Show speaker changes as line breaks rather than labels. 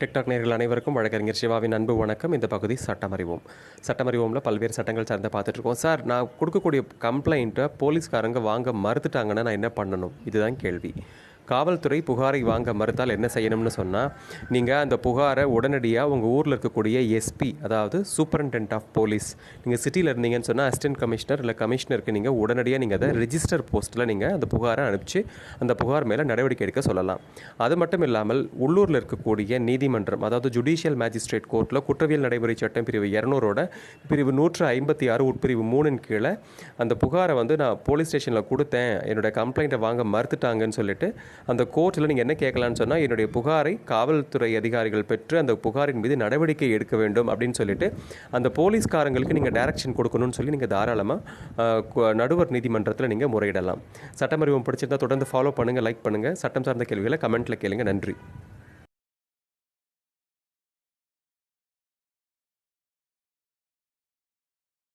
TikTok நேயர்கள் அனைவருக்கும் வழக்கறிஞர் சிவாவின் அன்பு வணக்கம். இந்த பகுதி சட்டமறிவோம்ல பல்வேறு சட்டங்கள் சார்ந்து பார்த்துட்ருக்கோம். சார், நான் கொடுக்கக்கூடிய கம்ப்ளைண்ட்டை போலீஸ்காரங்க வாங்க மறுத்துட்டாங்கன்னா நான் என்ன பண்ணணும்? இதுதான் கேள்வி. காவல்துறை புகாரை வாங்க மறுத்தால் என்ன செய்யணும்னு சொன்னால், நீங்கள் அந்த புகாரை உடனடியாக உங்கள் ஊரில் இருக்கக்கூடிய எஸ்பி, அதாவது சூப்பரண்டென்ட் ஆஃப் போலீஸ், நீங்கள் சிட்டியில் இருந்தீங்கன்னு சொன்னால் அசிஸ்டன்ட் கமிஷனர் இல்லை கமிஷனருக்கு நீங்கள் உடனடியாக நீங்கள் அதை ரிஜிஸ்டர் போஸ்ட்டில் நீங்கள் அந்த புகாரை அனுப்பிச்சு அந்த புகார் மேலே நடவடிக்கை எடுக்க சொல்லலாம். அது மட்டும் இல்லாமல் உள்ளூரில் இருக்கக்கூடிய நீதிமன்றம், அதாவது ஜுடிஷியல் மேஜிஸ்ட்ரேட் கோர்ட்டில் குற்றவியல் நடைமுறை சட்டம் பிரிவு 200 பிரிவு 156 உட்பிரிவு 3 கீழே அந்த புகாரை நான் போலீஸ் ஸ்டேஷனில் கொடுத்தேன், என்னோடய கம்ப்ளைண்ட்டை வாங்க மறுத்துட்டாங்கன்னு சொல்லிட்டு அந்த கோர்ட்டில் நீங்கள் என்ன கேட்கலான்னு சொன்னால், என்னுடைய புகாரை காவல்துறை அதிகாரிகள் பெற்று அந்த புகாரின் மீது நடவடிக்கை எடுக்க வேண்டும் அப்படின்னு சொல்லிட்டு அந்த போலீஸ்காரங்களுக்கு நீங்கள் டைரக்ஷன் கொடுக்கணும்னு சொல்லி நீங்கள் தாராளமாக நடுவர் நீதிமன்றத்தில் நீங்கள் முறையிடலாம். சட்டமறிவம் பிடிச்சிருந்தால் தொடர்ந்து ஃபாலோ பண்ணுங்கள், லைக் பண்ணுங்கள். சட்டம் சார்ந்த கேள்விகளை கமெண்ட்டில் கேளுங்க. நன்றி.